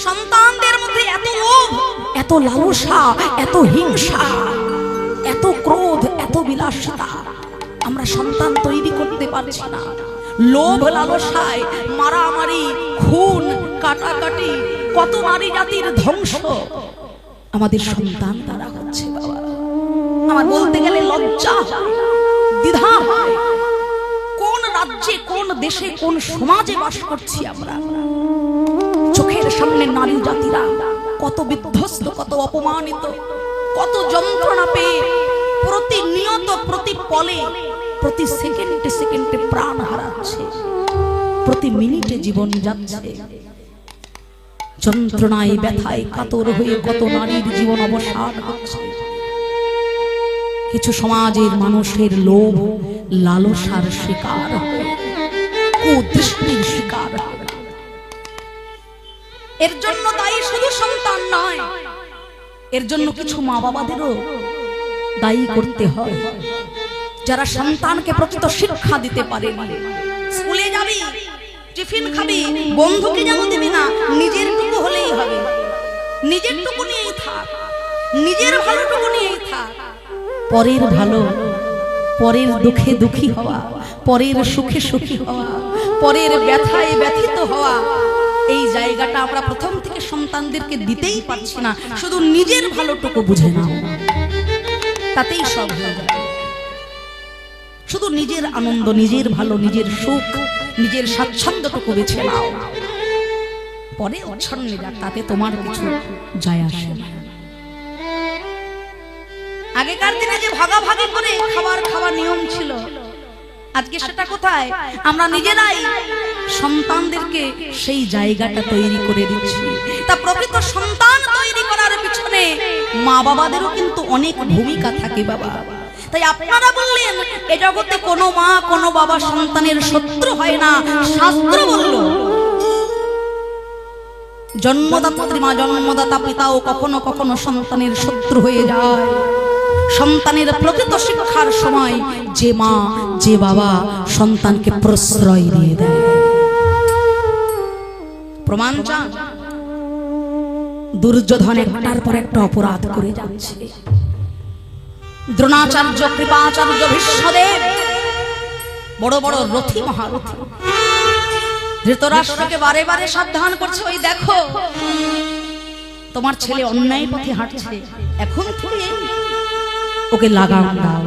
সন্তানদের মধ্যে এত লোভ, এত লালসা, এত হিংসা, এত ক্রোধ, এত বিলাসিতা, আমরা সন্তান তৈরি করতে পারছি না। লোভ লালসায় মারামারি, খুন, কাটাকাটি, কত নারী জাতির ধ্বংস আমাদের সন্তান দ্বারা হচ্ছে। বাবা, আমার বলতে গেলে লজ্জা, দ্বিধা হয়। কোন রাজ্যে, কোন দেশে, কোন সমাজে বাস করছি আমরা? চোখের সামনে নারী জাতিরা কত বিধ্বস্ত, কত অপমানিত, কত যন্ত্রণা পেয়ে প্রতিনিয়ত, প্রতি পলে, প্রতি সেকেন্ডে সেকেন্ডে প্রাণ হারাচ্ছে, প্রতি মিনিটে জীবন যাচ্ছে। যন্ত্রণায়, ব্যথায় কাতর হয়ে কত নারীর জীবন অবসান হচ্ছে। কিছু সমাজের মানুষের লোভ লালসার শিকার, কুদৃষ্টির শিকার। এর জন্য দায়ী শুধু সন্তান নয়, এর জন্য কিছু মা বাবাদেরও দায়ী করতে হয়, যারা সন্তানকে প্রকৃত শিক্ষা দিতে পারে। স্কুলে যাবি, টিফিন খাবি, বন্ধুকে যেন দিবি না, নিজের টুকু হলেই হবে। নিজের টুকু নিয়েই থাক, নিজের ভালোটুকু নিয়েই থাক। পরের ভালো, পরের দুঃখে দুঃখী হওয়া, পরের সুখে সুখী হওয়া, পরের ব্যথায় ব্যথিত হওয়া, এই জায়গাটা আমরা প্রথম থেকে সন্তানদেরকে দিতেই পারছি না। শুধু নিজের ভালোটুকু বুঝে নাও, তাতেই সব হয়ে যাবে। শুধু নিজের আনন্দ, নিজের ভালো, নিজের সুখ, নিজের স্বাচ্ছন্দ্যটুকু বেছে নাও। পরে অচ্ছন্নে যাক, তাতে তোমার কিছু যায় আসে না। আগেকার দিনে যে ভাগাভাগি করে খাবার খাওয়ার নিয়ম ছিল, আজকে সেটা কোথায়? আমরা নিজেরাই সন্তানদেরকে সেই জায়গাটা তৈরি করে দিচ্ছি। তা প্রকৃত সন্তান তৈরি করার পিছনে মা বাবাদেরও কিন্তু অনেক ভূমিকা থাকে। বাবা, তাই আপনারা বললেন এ জগতে কোনো মা, কোনো বাবা সন্তানের শত্রু হয় না। শাস্ত্র বলল জন্মদাত্রী মা, জন্মদাতা পিতাও কখনো কখনো সন্তানের শত্রু হয়ে যায়। সন্তানের প্রকৃত শিক্ষার সময় যে মা, যে বাবা সন্তানকে প্রশ্রয় দিয়ে দেয়। প্রমাণ চান? দুর্যোধন একটার পর একটা অপরাধ করে যাচ্ছে। দ্রোণাচার্য, কৃপাচার্য, ভীষ্মদেব, বড় বড় রথী মহারথী ধৃতরাষ্ট্রকে বারে বারে সাবধান করছে, ওই দেখো তোমার ছেলে অন্যায় পথে হাঁটছে, এখন তুমি ওকে লাগাম দাও,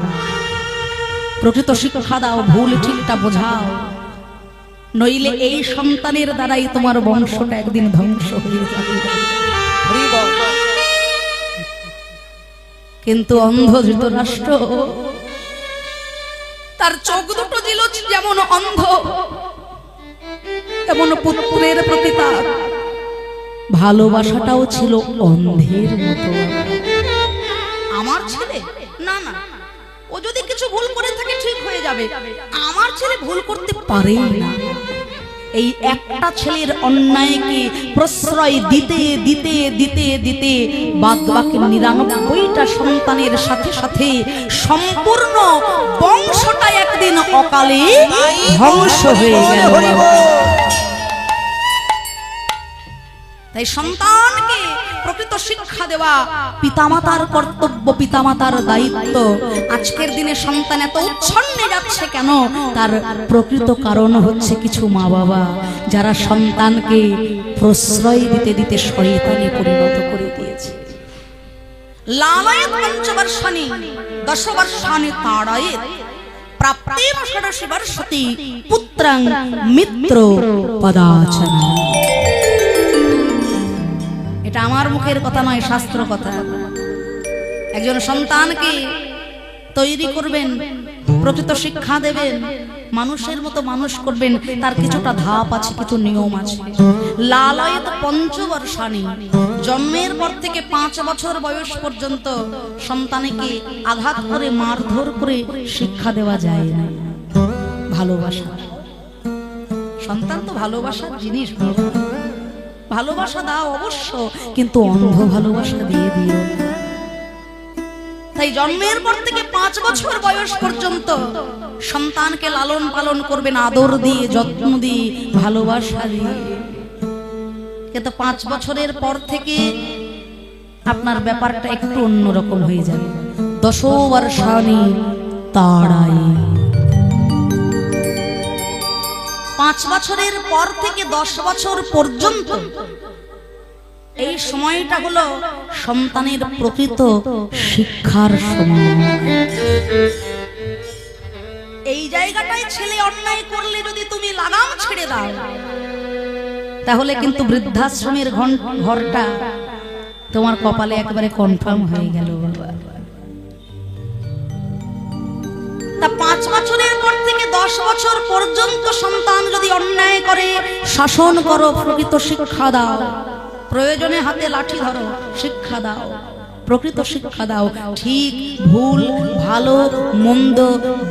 প্রকৃত শিক্ষা দাও, ভুল ঠিকটা বোঝাও, নইলে এই সন্তানের দ্বারাই তোমার বংশটা একদিন ধ্বংস হয়ে যাবে। কিন্তু অন্ধ ধৃতরাষ্ট্র, তার চোখ দুটো ছিল যেমন অন্ধ, তেমন পুত্রের প্রতি তার ভালোবাসাটাও ছিল অন্ধের মতো। আমার ছেলে, না না, ও যদি কিছু ভুল করে থাকে ঠিক হয়ে যাবে, আমার ছেলে ভুল করতে পারে না। এই একটা ছেলের অন্যায়কে প্রশ্রয় দিতে দিতে দিতে দিতে বাদ বাকি ৯৯টা সন্তানের সাথে সাথে সম্পূর্ণ বংশটা একদিন অকালে ধ্বংস হয়ে গেল। তাই সন্তানকে প্রকৃত শিক্ষা দেওয়া পিতামাতার কর্তব্য, পিতামাতার দায়িত্ব। আজকের দিনে সন্তান এত উচ্ছন্নে যাচ্ছে কেন? তার প্রকৃত কারণ হচ্ছে কিছু মা বাবা যারা সন্তানকে প্রশ্রয় দিতে দিতে শয়তানে পরিণত করে দিয়েছে। লালয়েত পঞ্চবর্ষাণি দশবর্ষাণি তাড়য়েত প্রাপ্তেন ষোড়শ বর্ষতি পুত্রং মিত্র পদাচনা। এটা আমার মুখের কথা নয়, শাস্ত্র কথা। একজন সন্তানকে তৈরি করবেন, প্রকৃত শিক্ষা দেবেন, মানুষের মতো মানুষ করবেন, তার কিছুটা ধাপ আছে, কিছু নিয়ম আছে। লালয়েত পঞ্চবর্ষাণি, জন্মের পর থেকে ৫ বছর বয়স পর্যন্ত সন্তানকে আঘাত করে, মারধর করে শিক্ষা দেওয়া যায় না। ভালোবাসা, সন্তান তো ভালোবাসার জিনিস। ভালোবাসা দাও অবশ্য, কিন্তু অন্ধ ভালোবাসা দিয়ে দিও। তাই জন্মের পর থেকে 5 বছর বয়স পর্যন্ত সন্তানকে লালন পালন করবেন আদর দিয়ে, যত্ন দিয়ে, ভালোবাসা দিয়ে। কিন্তু 5 বছরের পর থেকে আপনার ব্যাপারটা একটু অন্যরকম হয়ে যাবে। 10 বর্ষানি তাড়াই, 5 বছরের পর থেকে 10 বছর পর্যন্ত এই সময়টা হলো সন্তানের প্রকৃত শিক্ষার সময়। এই জায়গাটায় ছেলে অন্যায় করলে যদি তুমি লাগাম ছেড়ে দাও, তাহলে কিন্তু বৃদ্ধাশ্রমের ঘরটা তোমার কপালে একবারে কনফার্ম হয়ে গেল বাবা। তা 5 বছরের পর থেকে 10 বছর পর্যন্ত সন্তান যদি অন্যায় করে, শাসন করো, প্রকৃত শিক্ষা দাও। প্রয়োজনে হাতে লাঠি ধরো, শিক্ষা দাও, প্রকৃত শিক্ষা দাও। ঠিক ভুল, ভালো মন্দ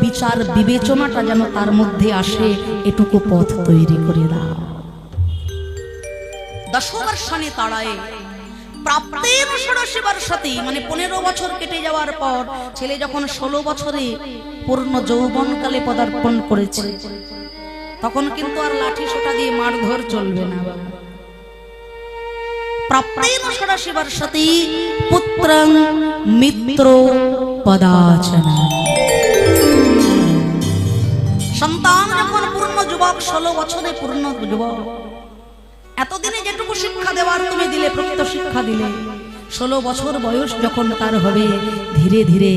বিচার বিবেচনাটা যেন তার মধ্যে আসে, এটুকু পথ তৈরি করে দাও। 10 বর্ষানি তাড়ায় প্রাপ্তেন ষোড়শী বর্ষাতি, মানে 15 বছর কেটে যাওয়ার পর ছেলে যখন 16 বছরে পূর্ণ যৌবনকালে পদার্পণ করেছে, তখন কিন্তু আর লাঠি সোটা দিয়ে মারধর চলবে না বাবা। প্রাপ্তেন ষোড়শী বর্ষাতি পুত্রং মিত্র পদাচনা, সন্তান যখন পূর্ণ যুবক, 16 বছরে পূর্ণ যুবক, এতদিনে যেটুকু শিক্ষা দেওয়ার তুমি দিলে, প্রকৃত শিক্ষা দিলে, 16 বছর বয়স যখন তার হবে, ধীরে ধীরে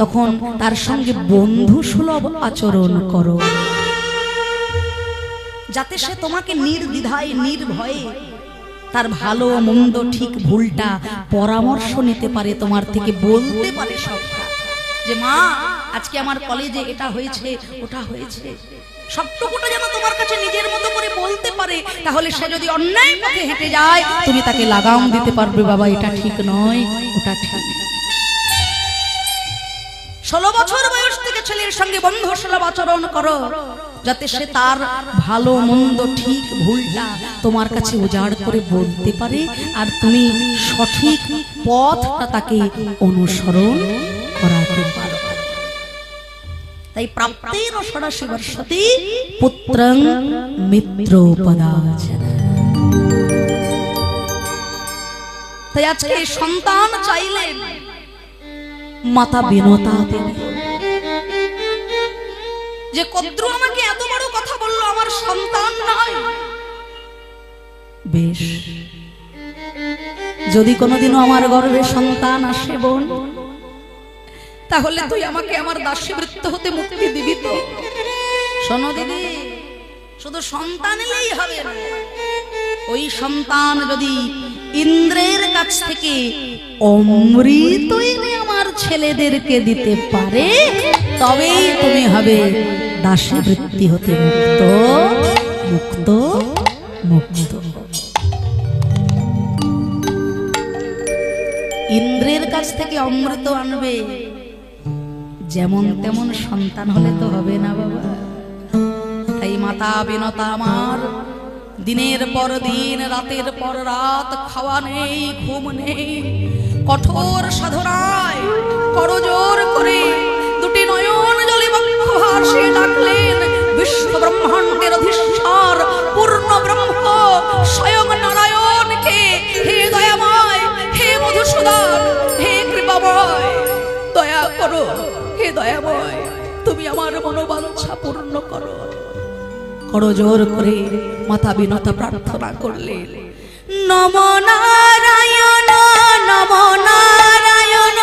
তখন তার সঙ্গে বন্ধু সুলভ আচরণ করো, যাতে সে তোমাকে নির্দ্বিধায় নির্ভয়ে তার ভালো মন্দ ঠিক ভুলটা পরামর্শ নিতে পারে, তোমার থেকে বলতে পারে সবটা, যে মা আজকে আমার কলেজে এটা হয়েছে, ওটা হয়েছে, সবটুকুটা যেন তোমার কাছে নিজের মতো করে বলতে পারে। তাহলে সে যদি অন্যায় পথে হেঁটে যায়, তুমি তাকে লাগাম দিতে পারবে, বাবা এটা ঠিক নয়, ওটা ঠিক। 16 বছর বয়স থেকে ছেলের সঙ্গে বন্ধু সুলভ আচরণ করো, যাতে সে তার ভালো মন্দ ঠিক ভুলটা তোমার কাছে উজাড় করে বলতে পারে, আর তুমি সঠিক পথটা তাকে অনুসরণ করাতে পারো। তাই প্রাপ্তেন ষোড়শী বর্ষাতি পুত্রং মিত্র পদাচনা। তাই আজকে সন্তান চাইলে মাতা বিনতা দেবে, যে কদ্রু আমাকে এত বড় কথা বললো, আমার সন্তান নয়। বেশ, যদি কোনোদিনও আমার গর্ভে সন্তান আসে বোন, তাহলে তুই আমাকে আমার দাসীবৃত্ত হতে মুক্তি দিবি তো? শোনো দিদি, শুধু সন্তান এলেই হবে না, ওই সন্তান যদি ইন্দ্রের কাছ থেকে অমৃত এনে আমার ছেলেদেরকে দিতে পারে, তবেই তুমি হবে দাসীবৃত্তি হতে মুক্ত, মুক্ত, মুক্ত। ইন্দ্রের কাছ থেকে অমৃত আনবে, যেমন তেমন সন্তান হলে তো হবে না বাবা। তাই মাতা বিনতা আমার, দিনের পর দিন, রাতের পর রাত, খাওয়া নেই, ঘুম নেই, কঠোর সাধনায় করজোর করে দুটি নয়ন জলে বক্ষ ভাসিয়ে ডাকলেন বিশ্ব ব্রহ্মাণ্ডের অধীশ্বর পূর্ণ ব্রহ্ম স্বয়ং নারায়ণকে, হে দয়াময়, হে মধুসূদন, হে কৃপাময়, দয়া করো, হে দয়াময়, তুমি আমার মনোবাঞ্ছা পূর্ণ করো। করজোর করে মাতা বিনতা প্রার্থনা করলেন, নম নারায়ণ, নম নারায়ণ,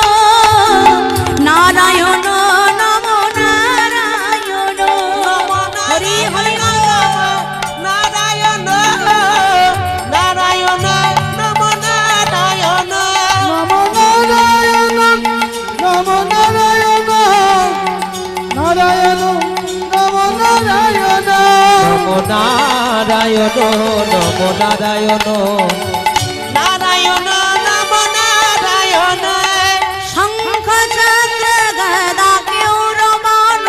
নারায়ণ, নম নারায়ণ, হরি হরি নারায়ণ, নারায়ণ, নম নারায়ণ, নম নারায়ণ, নম নারায়ণ, নারায়ণ, নম নারায়ণ, নম নারায়ণ, নম নারায়ণ, নারায়ণ, নম নারায়ণ, শঙ্খ চক্র গদা কেউরমান,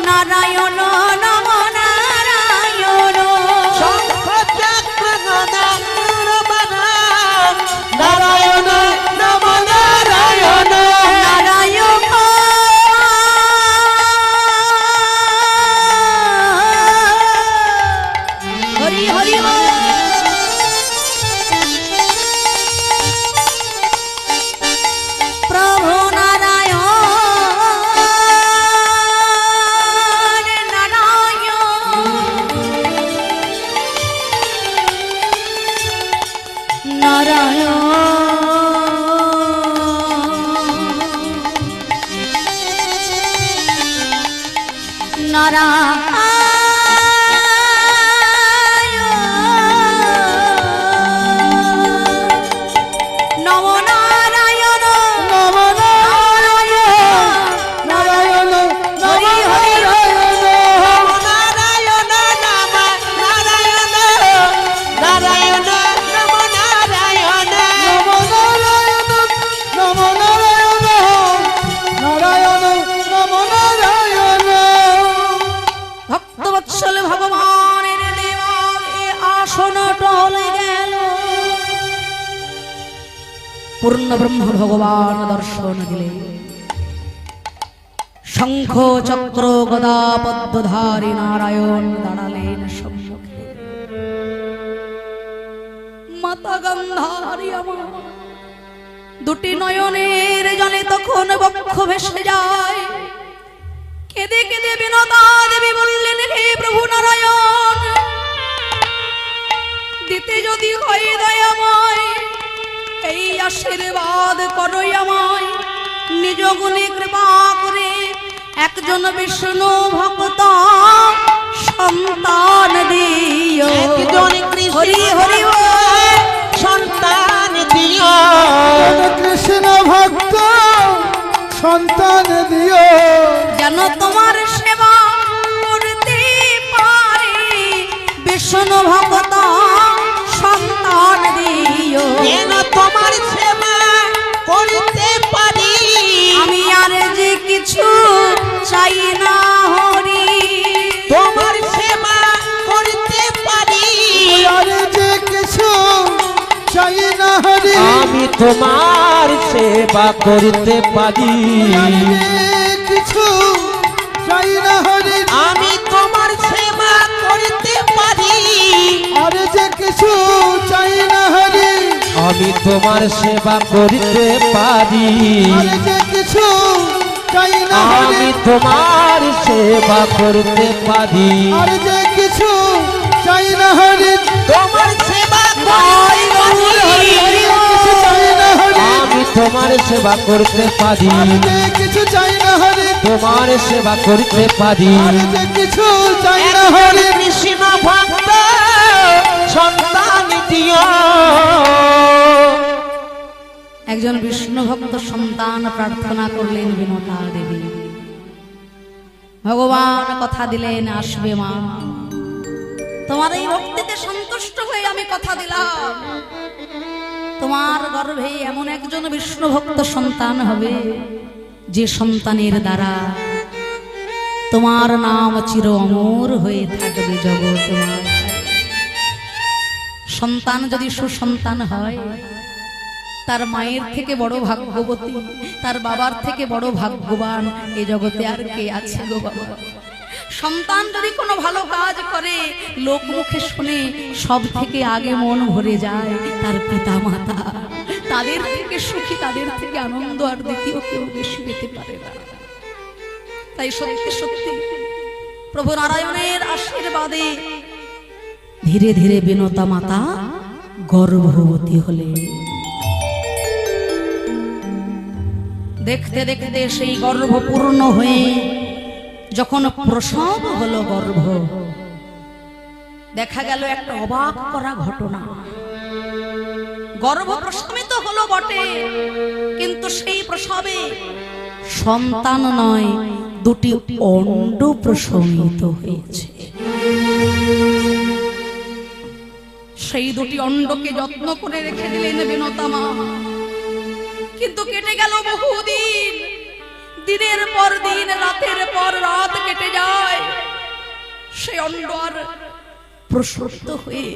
নারায়ণ, নম নারায়ণ, শঙ্খ চক্র গদা নির্বাণ, নারায়ণ, নম নারায়ণ, নারায়ণ, পূর্ণ ব্রহ্ম ভগবান দর্শন দিলে। শঙ্খ চক্র গদা পদ্মধারী নারায়ণ দাঁড়ালেন সম্মুখে। মাতা গান্ধারী আমার দুটি নয়নের জলে তখন বক্ষ ভেসে যায়। কেঁদে কেঁদে বিনতা দেবী বললেন, হে প্রভু নারায়ণ, দিতে যদি হয় দয়াময় এই আশীর্বাদ করই আমায়, নিজ গুণে কৃপা করে একজন বিষ্ণু ভক্ত সন্তান দিও। হরি হরি সন্তান দিও, কৃষ্ণ ভক্ত সন্তান দিও, যেন তোমার সেবা করতে পারি, বিষ্ণু ভক্ত সন্তান দিও। যেন তোমার সেবা করতে পারি, আমি আর যে কিছু চাই না হরি, তোমার সেবা করতে পারি, আর যে কিছু চাই না হরি, আমি তোমার সেবা করতে পারি, কিছু চাই না হরি, আমি তোমার সেবা করতে পারি, আর যে কিছু চাই না হরি, আমি তোমার সেবা করতে পারি, আর যে কিছু চাই না হরি, আমি তোমার সেবা করতে পারি, আর যে কিছু চাই না হরি, তোমার সেবা কিছু চাই না হরি, আমি তোমার সেবা করতে পারি, আর যে কিছু চাই না হরি, তোমার সেবা করতে পারি, আর যে কিছু চাই না হরি, কৃষ্ণ ভক্ত সন্তান দিও। একজন বিষ্ণু ভক্ত সন্তান প্রার্থনা করলেন বিনতা দেবী। ভগবান কথা দিলেন, আসবে মা, তোমার এই ভক্তিতে সন্তুষ্ট হয়ে আমি কথা দিলাম, তোমার গর্ভে এমন একজন বিষ্ণু ভক্ত সন্তান হবে যে সন্তানের দ্বারা তোমার নাম চির অমর হয়ে থাকবে জগৎ। সন্তান যদি সুসন্তান হয়, তার মায়ের থেকে বড় ভাগ্যবতী, তার বাবার থেকে বড় ভাগ্যবান এ জগতে আর কে আছে গো বাবা। সন্তান যদি কোনো ভালো কাজ করে, লোক মুখে শুনে সব থেকে আগে মন ভরে যায় তার পিতা মাতা। তাদের থেকে সুখী, তাদের থেকে আনন্দ আর দ্বিতীয় কেউ বেশি পেতে পারে না। তাই সত্যি সত্যি প্রভু নারায়ণের আশীর্বাদে ধীরে ধীরে বিনতা মাতা গর্ভবতী হলে। দেখতে দেখতে সেই গর্ভ পূর্ণ হয়ে যখন প্রসব হলো গর্ভ, দেখা গেল একটা অবাক করা ঘটনা। গর্ভ প্রসবিত হলো বটে, কিন্তু সেই প্রসবে সন্তান নয়, দুটি অণ্ড প্রসবিত হয়েছে। সেই দুটি অণ্ডকে যত্ন করে রেখে দিলেন বিনতা মা। কিন্তু কেটে গেল বহুদিন, দিনের পর দিন, রাতের পর রাত কেটে যায়। সেই অণ্ড আর প্রসূত হয়ে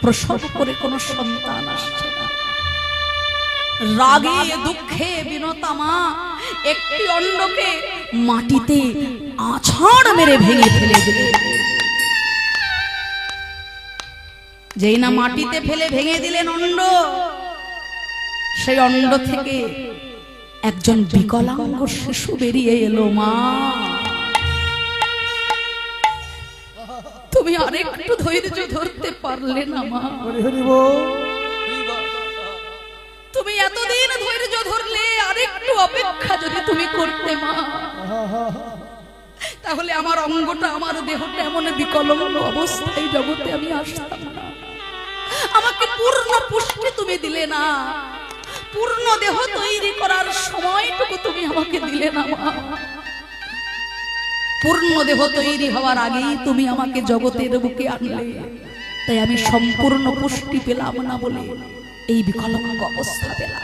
প্রসব করে কোনো সন্তান আসছে না। রাগে দুঃখে বিনতা মা একটি অণ্ডকে মাটিতে আছাড় মেরে ভেঙে ফেলে দিলেন। যেই না মাটিতে ফেলে ভেঙে দিলেন অণ্ড, সেই অণ্ড থেকে একজন বিকলাঙ্গ শিশু বেরিয়ে এলো। মা, তুমি আরেকটু ধৈর্য ধরতে পারলে না মা? ধরলে আরেকটু অপেক্ষা যদি তুমি করতে মা, তাহলে আমার অঙ্গটা আমার দেহটা এমন বিকলঙ্গ অবস্থায় জগতে আমি আসতাম না। আমাকে পূর্ণ পুষ্টি তুমি দিলে না, পূর্ণ দেহ তৈরি করার সময়টুকু তুমি আমাকে দিলে না মা। পূর্ণ দেহ তৈরি হওয়ার আগেই তুমি আমাকে জগতের বুকে আনলে, তাই আমি সম্পূর্ণ পুষ্টি পেলাম না বলে এই বিকলঙ্গ অবস্থা পেলাম।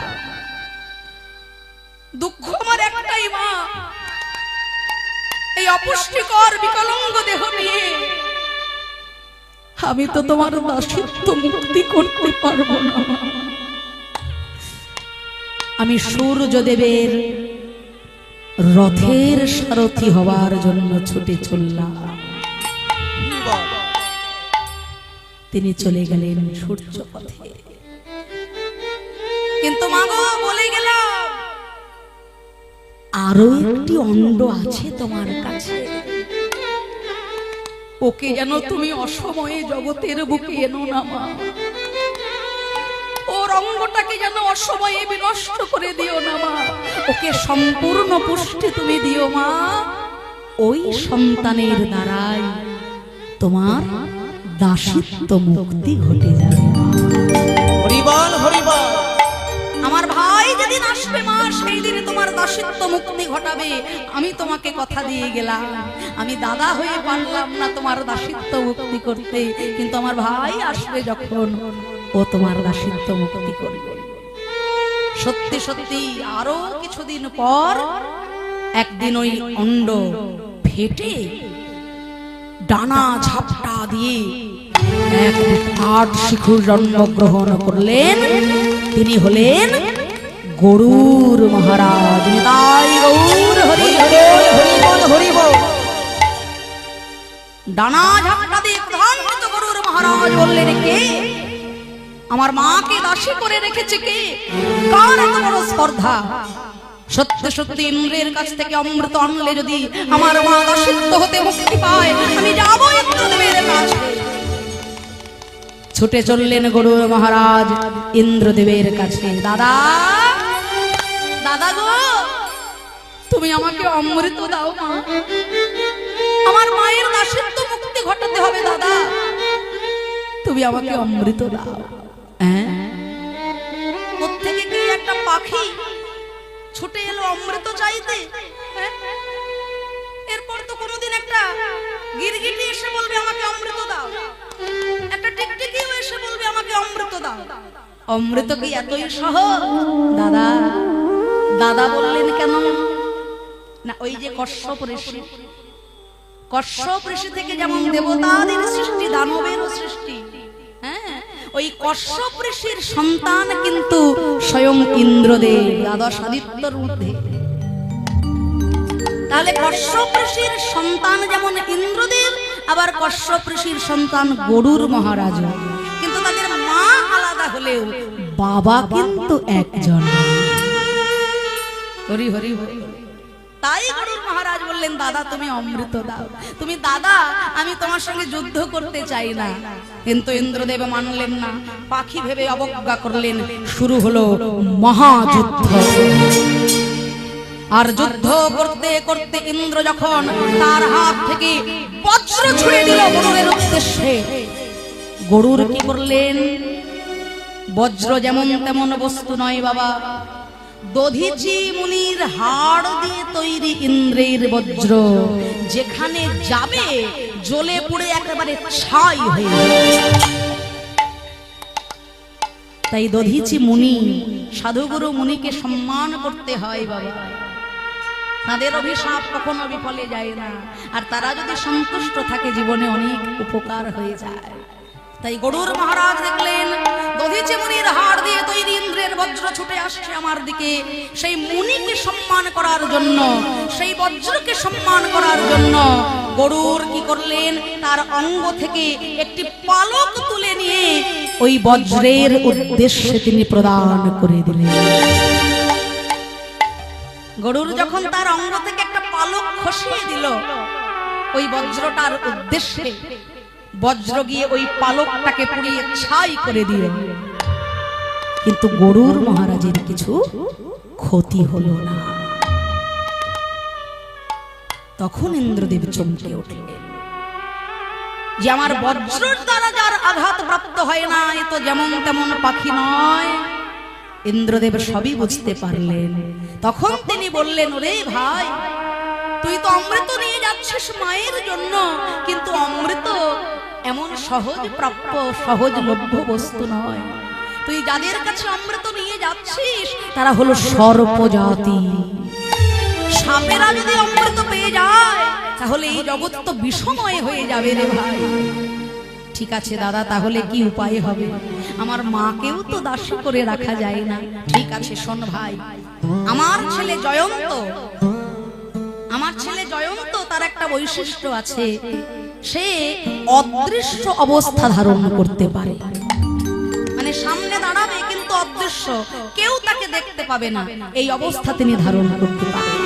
দুঃখ আমার একটাই মা, এই অপুষ্টিকর বিকলঙ্গ দেহ নিয়ে আমি তো তোমার দাসত্ব মুক্তি করতে পারবো না। আমি সূর্যদেবের রথের সারথি হওয়ার জন্য ছুটে চললাম। তিনি চলে গেলেন সূর্য পথে, কিন্তু মাগো বলে গেলাম আরো একটি অণ্ড আছে তোমার কাছে, ওকে যেন তুমি অসময়ে জগতের বুকে এনো না মা। ওর অঙ্গটাকে যেন অসময়ে বিনষ্ট করে দিও না মা, ওকে সম্পূর্ণ পুষ্টি তুমি দিও মা। ওই সন্তানের দ্বারাই তোমার দাসত্ব মুক্তি ঘটে যাবে। হরিবল হরিবল। আমার ভাই যেদিন আসবে মা, সেই দিনে তোমার দাসত্ব মুক্তি ঘটাবে। আমি তোমাকে কথা দিয়ে গেলাম, আমি দাদা হয়ে পারলাম না তোমার দাসত্ব মুক্তি করতে, কিন্তু আমার ভাই আসবে যখন, ও তোমার দাসত্ব মুক্তি করবে। সত্যি সত্যি আরো কিছুদিন পর একদিন ওই অণ্ড ফেটে ডানা ঝাপটা দিয়ে এক বিরাট শিশুর জন্মগ্রহণ করলেন। তিনি হলেন গরুর মহারাজ। তাই গৌর হরি হরিবল হরিবল। ডানা ঝাপটা দিয়ে প্রধানমন্ত্রী গরুর মহারাজ বললেন, কে আমার মাকে দাসী করে রেখেছে? কে? কার এত বড় স্পর্ধা? সত্যি সত্যি ইন্দ্রের কাছ থেকে অমৃত আনলে যদি আমার মা দাসত্ব হতে মুক্তি পায়, আমি যাবো ইন্দ্রদেবের কাছে। ছুটে চললেন গরুর মহারাজ ইন্দ্রদেবের কাছে। দাদা, দাদা গো, তুমি আমাকে অমৃত দাও মা, আমার মায়ের দাসত্ব মুক্তি ঘটাতে হবে। দাদা, তুমি আমাকে অমৃত দাও। কোত্থেকে কি একটা পাখি ছুটে এলো অমৃত চাইতে? এরপর তো কোনোদিন একটা গিরগিটি এসে বলবে আমাকে অমৃত দাও, একটা টিকটিকিও এসে বলবে আমাকে অমৃত দাও। অমৃত কি এতই সহজ? দাদা, দাদা বললেন কেন না, ওই যে কশ্যপ ঋষি, কশ্যপ ঋষি থেকে যেমন দেবতাদের সৃষ্টি, দানবেরও সৃষ্টি, হ্যাঁ, ওই কশ্যপ ঋষির সন্তান কিন্তু স্বয়ং ইন্দ্রদেব, দ্বাদশ আদিত্যর মধ্যে। তাহলে কশ্যপ ঋষির সন্তান যেমন ইন্দ্রদেব, আবার কশ্যপ ঋষির সন্তান গরুর মহারাজ, কিন্তু তাদের মা আলাদা হলেও বাবা কিন্তু একজন। হরি হরি হরি। তাই গরুর মহারাজ বললেন, দাদা তুমি অমৃত দাও। তুমি দাদা, আমি তোমার সঙ্গে যুদ্ধ করতে চাই না। কিন্তু ইন্দ্রদেব মানলেন না, পাখি ভেবে অবজ্ঞা করলেন। শুরু হলো মহাযুদ্ধ। আর যুদ্ধ করতে করতে ইন্দ্র যখন তার হাত থেকে বজ্র ছুড়ে দিল গরুরের উদ্দেশ্যে, গরুর কি করলেন? বজ্র যেমন তেমন বস্তু নয় বাবা, দধিচি মুনির হাড় দিয়ে তৈরি ইন্দ্রের বজ্র, যেখানে যাবে জ্বলে পুড়ে একেবারে ছাই হয়ে যাবে। তাই দধিচি মুনি, সাধুগুরু মুনিকে সম্মান করতে হয় বাবা। তাদের অভিশাপ কখনো বিফলে যায় না, আর তারা যদি সন্তুষ্ট থাকে জীবনে অনেক উপকার হয়ে যায়। তাই গরুর মহারাজ দেখলেন দধিচি মুনির হাড় দিয়ে তৈরি ইন্দ্রের বজ্র ছুটে আসছে আমার দিকে। সেই মুনিকে সম্মান করার জন্য, সেই বজ্রকে সম্মান করার জন্য গরুর কি করলেন? তার অঙ্গ থেকে একটি পালক তুলে নিয়ে ওই বজ্রের উদ্দেশ্যে তিনি প্রদান করে দিলেন। গরুর যখন তার অঙ্গ থেকে একটা পালক খসিয়ে দিল ওই বজ্রটার উদ্দেশ্যে, বজ্র গিয়ে ওই পালকটাকে পুড়িয়ে ছাই করে দিল। কিন্তু গরুর মহারাজের কিছু ক্ষতি হলো না। তখন ইন্দ্রদেব চমকে উঠলেন যে আমার বজ্রের দ্বারা যার আঘাত প্রাপ্ত হয় না, এ তো যেমন তেমন পাখি নয়। ইন্দ্রদেব সবই বুঝতে পারলেন। তখন তিনি বললেন, ওরে ভাই, তুই তো অমৃত নিয়ে যাচ্ছিস মায়ের জন্য, কিন্তু অমৃত এমন সহজ প্রাপ্য সহজলভ্য বস্তু নয়। তুই যাদের কাছে অমৃত নিয়ে যাচ্ছিস তারা হলো সর্পজাতি। সাপেরা যদি অমৃত পেয়ে যায় তাহলে এই জগৎ তো বিষময় হয়ে যাবে রে ভাই। ঠিক আছে দাদা, তাহলে কি উপায় হবে? আমার মাকেও তো দাসী করে রাখা যায় না। ঠিক আছে শোন ভাই, আমার ছেলে জয়ন্ত তার একটা বৈশিষ্ট্য আছে, সে অদৃশ্য অবস্থা ধারণ করতে পারে। মানে সামনে দাঁড়াবে কিন্তু অদৃশ্য, কেউ তাকে দেখতে পাবে না, এই অবস্থা তিনি ধারণ করতে পারেন।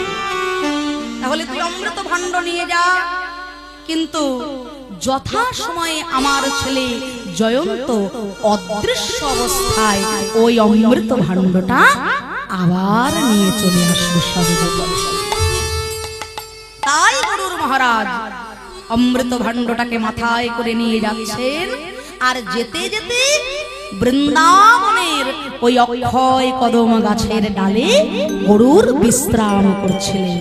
তাহলে তুই অমৃত ভাণ্ড নিয়ে যা, কিন্তু যথা সময়ে আমার ছেলে জয়ন্ত অদৃশ্য অবস্থায় ওই অমৃত ভাণ্ডটা আবার নিয়ে চলে আসবে সর্বদা। তাই গরুর মহারাজ অমৃত ভাণ্ডটাকে মাথায় করে নিয়ে যাচ্ছেন, আর যেতে যেতে বৃন্দাবনের ওই অক্ষয় কদম গাছের ডালে গরুর বিশ্রাম করছিলেন।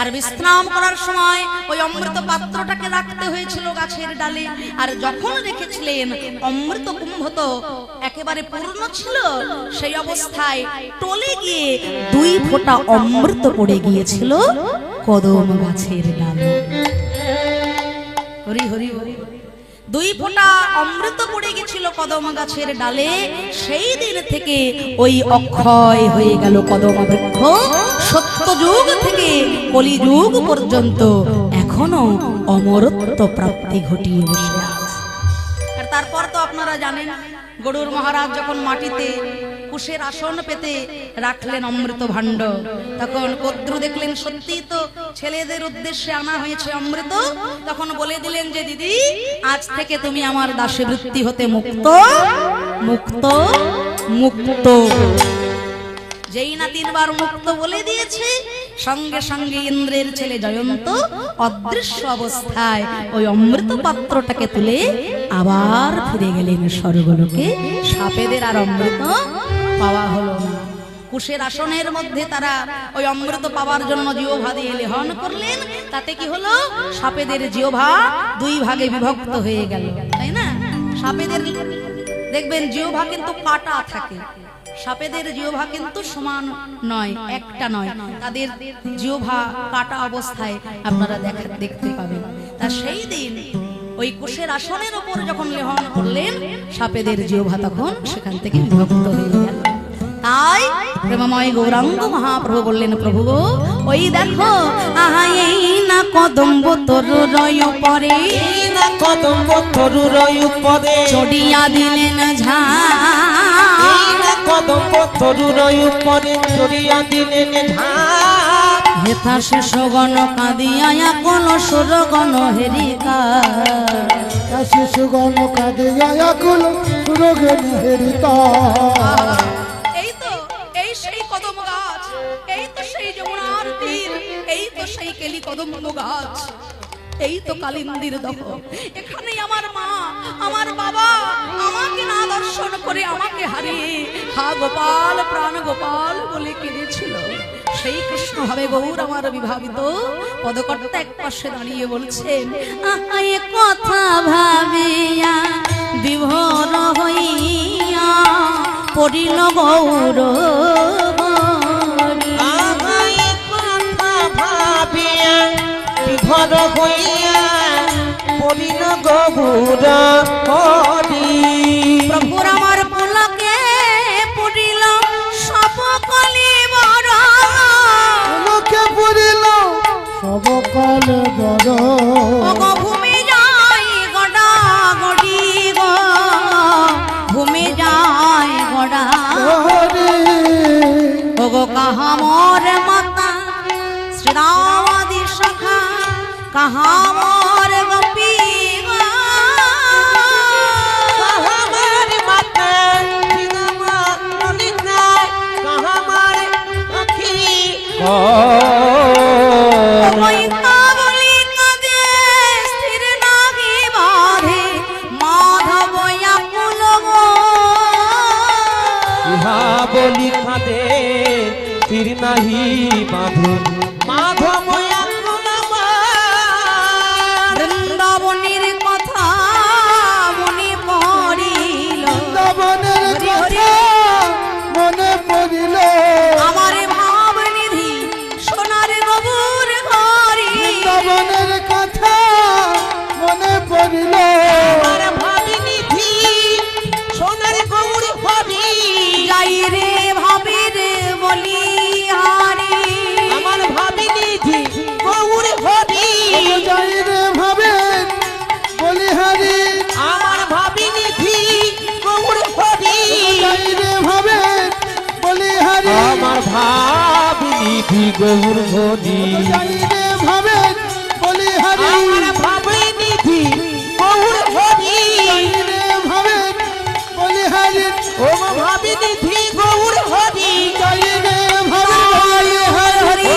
আর বিশ্রাম করার সময় ওই অমৃত পাত্রটাকে রাখতে হয়েছিল গাছের ডালে। আর যখন রেখেছিলেন অমৃত কুম্ভ তো একেবারে পূর্ণ ছিল, সেই অবস্থায় টলে গিয়ে 2 ফোঁটা অমৃত পড়ে গিয়েছিল কদম গাছের ডালে। হরি হরি হরি। 2 ফোঁটা অমৃত পড়ে গেছিল কদম গাছের ডালে। সেই দিন থেকে ওই অক্ষয় হয়ে গেল কদম বৃক্ষ। সত্যযুগ থেকে কলিযুগ পর্যন্ত এখনো অমরত্ব প্রাপ্তি ঘটিয়ে বসে আছে। আর তারপর তো আপনারা জানেন, গরুর মহারাজ যখন মাটিতে কুশের আসন পেতে রাখলেন অমৃত ভাণ্ড, তখন কদ্রু দেখলেন সত্যি তো ছেলেদের উদ্দেশ্যে আনা হয়েছে অমৃত। তখন বলে দিলেন যে দিদি, আজ থেকে তুমি আমার দাসীবৃত্তি হতে মুক্ত মুক্ত মুক্ত। যেই না 3 বার মুক্ত বলে দিয়েছে, সঙ্গে সঙ্গে ইন্দ্রের ছেলে জয়ন্ত অদৃশ্য অবস্থায় ওই অমৃত পাত্রটাকে তুলে আবার ফিরে গেলেন স্বর্গলোকে। সাপেদের আর অমৃত পাওয়া হলো না। কুশের আসনের মধ্যে তারা ওই অমৃত পাওয়ার জন্য জিহ্বা দিয়ে লেহন করলেন। তাতে কি হলো? সাপেদের জিহ্বা 2 ভাগে বিভক্ত হয়ে গেল, তাই না? সাপেদের দেখবেন জিহ্বা কিন্তু কাটা থাকে, সাপেদের জিহ্বা কিন্তু সমান নয়, একটা নয়, তাদের জিহ্বা কাটা অবস্থায় আপনারা দেখতে পাবেন। তা সেই দিন ওই কুশের আসনের উপর যখন লেহন করলেন, সাপেদের জিহ্বা তখন সেখান থেকে বিভক্ত হয়ে গেল। তাই প্রেমময় গৌরাঙ্গ মহাপ্রভু বললেন, প্রভু গো, ওই দেখো এই না কদম্ব তরু রয় পরে, না কদম্ব তরু রয় পরে চড়িয়া দিলেন ঝা, কদম্ব তরু রয় পরে চড়িয়া দিলেন ঝা। হেথা শিশুগণ কাঁদিয়া কোন সুরগণ হেরিকা, শিশুগণ কাঁদিয়া কুল সুরগণ হেরিতা। এই সেই কদম গাছ, এই তো সেই যমুনার তীর, এই তো সেই কেলি কদম্ব গাছ, এই তো কালিন্দির দহ। এখানে আমার মা, আমার বাবা আমাকে না দর্শন করে আমাকে হারিয়ে হা গোপাল প্রাণ গোপাল বলে কেঁদেছিল। সেই কৃষ্ণ ভাবে গৌর আমার বিভাবিত পদকর্তা এক পাশে দাঁড়িয়ে বলছেন, এ কথা ভাবিয়া বিভোর হইয়া পড়িল গৌর, বিভোর হইয়া পড়িল গৌর হরি। প্রভুর আমার পুলকে পড়িল সব কলি বড়, পুলকে পড়িল সব কলি বড়। ভূমি যায় গড়া গড়ি গো, ভূমি যায় গড়া গো, কাহা মোর মাতা শ্রীরামাদি সখা, কাহা মোর গোপী গো, আমার মাতা বলি খাদে তীর নাহি বাঁধে মাধব আকুল আমার বৃন্দাবনের কথা মনে পড়িল, বৃন্দাবনের কথা মনে পড়িল, আমার ভাব নিধি সোনার গবুর ঘরে। বৃন্দাবনের কথা মনে পড়িল, আমার ভাবিনিধি সোনার গৌর হরি যাই রে ভাবির বলিহারি, আমার ভাবিনিধি গৌর হরি যাই রে ভাবেন বলিহারি, আমার ভাবিনিধি গৌর হরি যাই রে ভাবেন বলিহারি, আমার ভাবিনিধি গৌর হরি যাই রে ভাবেন বলিহারি, আমার ভাবিনিধি গৌর হরি যাই রে ভাবেন বলিহারি, ও ভাবিনিধি গৌর হরি যাই রে ভাবেন বলিহারি, হরি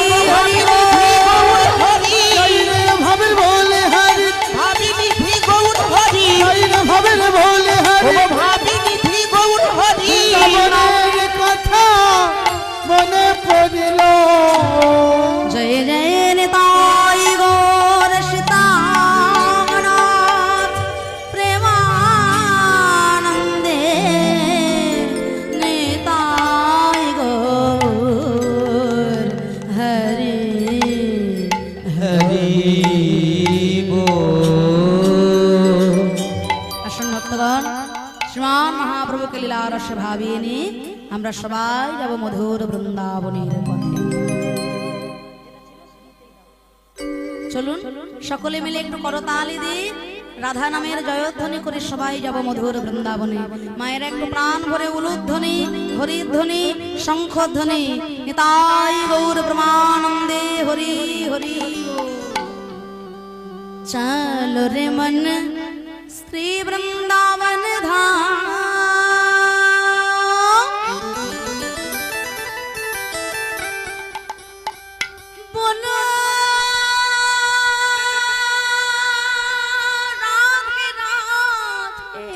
হরি যাই রে ভাবেন বলিহারি, ভাবিনিধি গৌর হরি যাই রে ভাবেন বলিহারি, ও ভাবিনিধি গৌর হরি বৃন্দাবনের কথা মনে পড়িল। জয় জয় নিতাই গৌর সীতানাথ প্রেমানন্দে, নিতাই গৌর হরে হরি আসুন ভক্তগণ, শ্রীমান মহাপ্রভুকে লীলা রসে ভাবিয়ে নিয়ে আমরা সবাই যাব মধুর বৃন্দাবনের পথে। চলুন সকলে মিলে একটু করতালি দিয়ে রাধা নামের জয়ধ্বনি করে সবাই যাব মধুর বৃন্দাবনে। মায়ের একটু প্রাণ ভরে উলুধ্বনি, হরিধ্বনি, শঙ্খধ্বনি, নিতাই গৌর ব্রহ্মানন্দে হরি হরি। চলো রে মন শ্রী বৃন্দাবন ধাম, बोलो राधे राधे।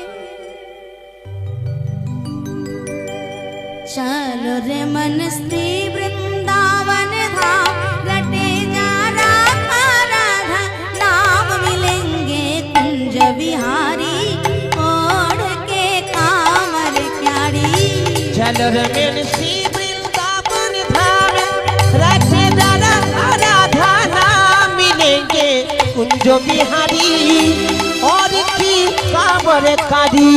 चलो रे मन श्री वृंदावन धाम, रटे जा राधा राधा नाम मिलेंगे कुंज बिहारी, ओढ़ के कामर प्यारी। चलो रे मेन श्री वृंदावन धाम, रखे दादा राधा नाम मिलेंगे कुंज बिहारी, और की कांवर कारी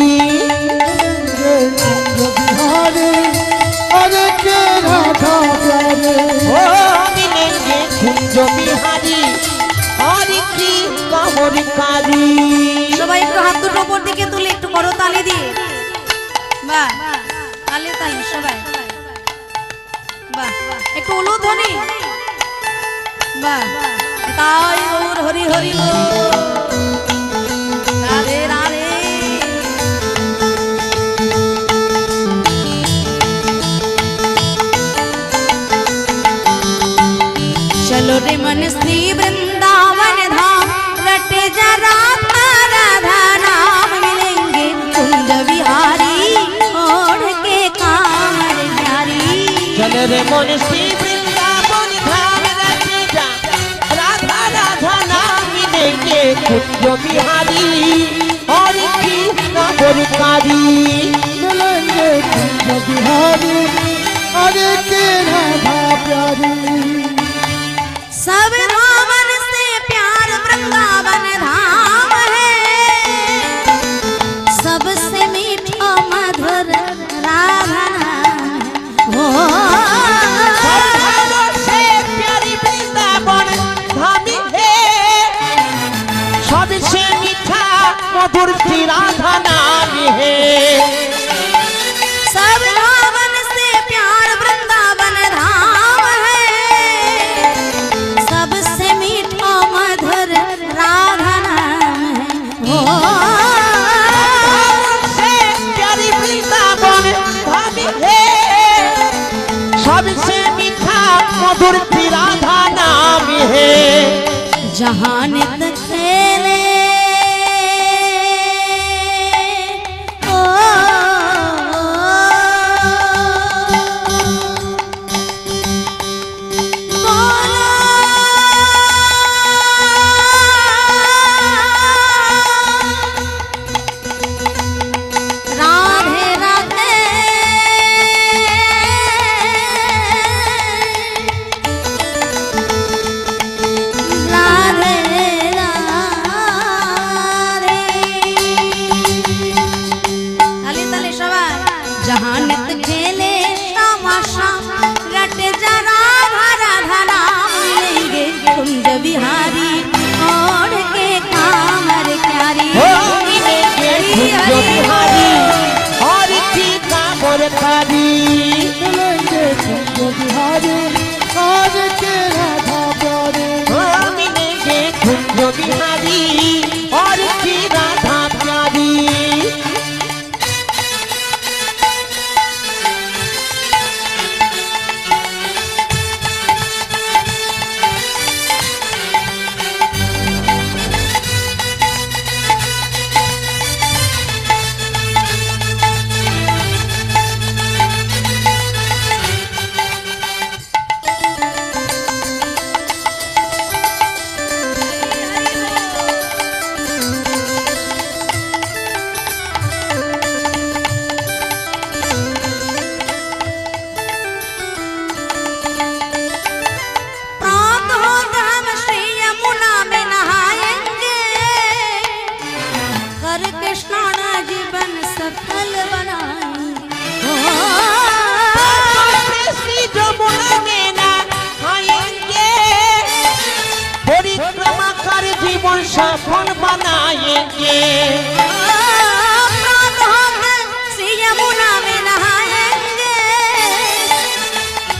बिहारी अरे के राधा प्यारे, ओ मिलेंगे कुंज बिहारी, और की कांवर कारी। সবাই একটু হাত দুটো উপর দিকে তুলে একটু বড় তালি দিয়ে, বাহ তালি তালি সবাই, বাহ একটু উলুধ্বনি, বাহ তাই গৌর হরি হরি বল, রাধে রাধে। चलो रे मन श्री वृंदावन धाम, रटे जा राधा राधा नाम मिलेंगे कुंज बिहारी, ओढ़ के कामर प्यारी। चल रे मन श्री वृंदावन धाम, रखे जा राधा राधा नाम मिलेंगे कुंज बिहारी, और की कांवर कारी। मिलेंगे कुंज बिहारी अरे के राधा प्यारी, सब धामन से प्यार वृंदावन धाम है, सबसे मीठा मधुर राधा नाम है। भावों से प्यारी वृंदावन धाम है, सबसे मीठा मधुर श्री राधा नाम है। सब धामन से प्यार वृंदावन धाम है, सबसे मीठा मधुर राधा नाम है। भावों से प्यारी वृंदावन धाम है, सबसे मीठा मधुर श्री राधा नाम है। जहाँ नित खेले ओ जहानत खेले तमाशा रट जरा भरा धरा मिलेंगे कुंज बिहारी और के कामर क्यारी कुंज बिहारी और की कामर कारी मिलेंगे कुंज बिहारी और के राधा प्यारे मिलेंगे कुंज बिहारी और की राधा प्यारी सफल बनाएंगे यमुना में नहाएंगे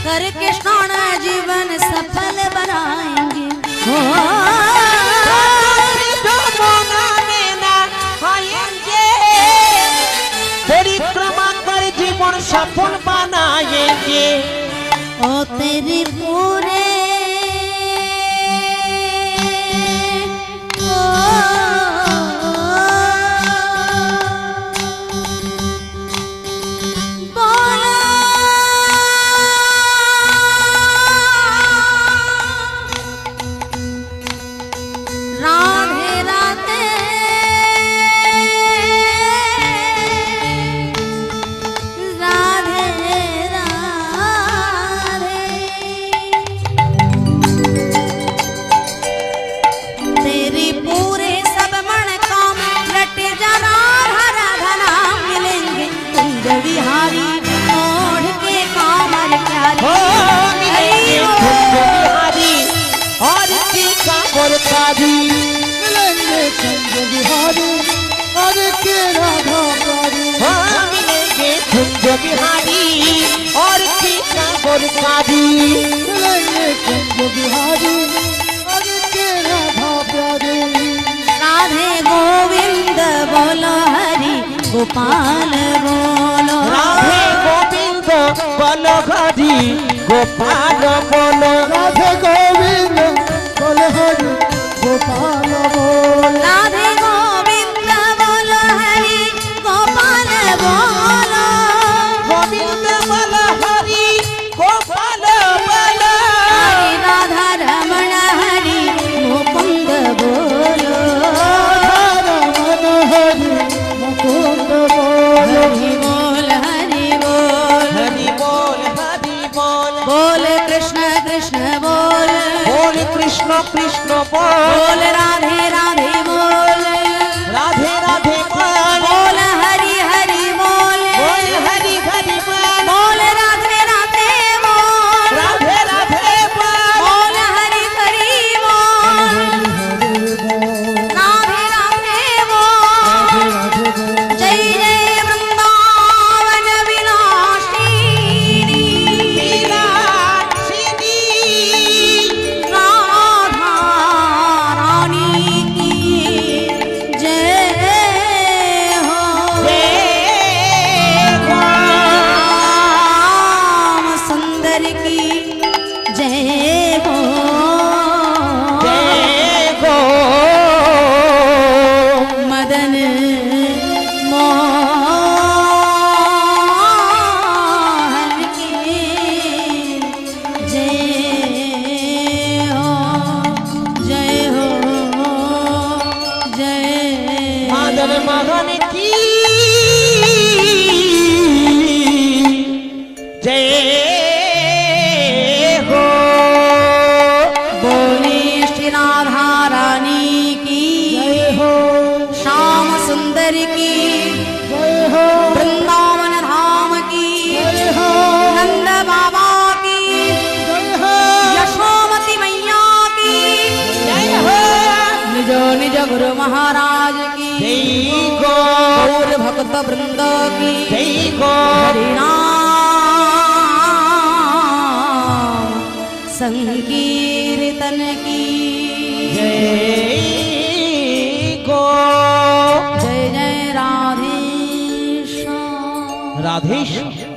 करके स्नान जीवन सफल बनाएंगे यमुना में नहाएंगे परिक्रमा कर जीवन सफल बनाएंगे ओ तेरी पूरे बिहारी ओढ़ के कामर प्यारी और की कामर प्यारी मिलेंगे कुंज बिहारी और के राधा प्यारे मिलेंगे कुंज बिहारी और की कामर प्यारी मिलेंगे कुंज बिहारी और के राधा प्यारे राधे गोविंद बोलो हरि गोपाल बोलो राधे गोविंद बोलो हरि गोपाल बोलो राधे गोविंद बोल हरि गोपाल बोल राधे गोविंद बोलो हरि गोपाल बोलो गोविंद बोलो हरि गोपाल बोलो हरि राधा रमण हरि मुकुंद बोलो रमन हरि मुकुंद बोल हरि बोल हरि बोल हरि बोल हरि बोल बोल कृष्ण कृष्ण बोल बोल कृष्ण कृष्ण बोल बोल राधे राधे बोल राधे राधे बोल बोल हरि हरि बोल बोल हरि हरि बोल बोल राधे राधे बोल राधे राधे बोल बोल हरि हरि बोल राधे राधे बोल जय जय वृंदावन विलासिनी विलासिनी राधा रानी निज निज गुरु महाराज की जय गो गौर भक्त वृंद की जय गो हरि नाम संकीर्तन की जय गो जय जय राधेश्याम। राधेश्याम।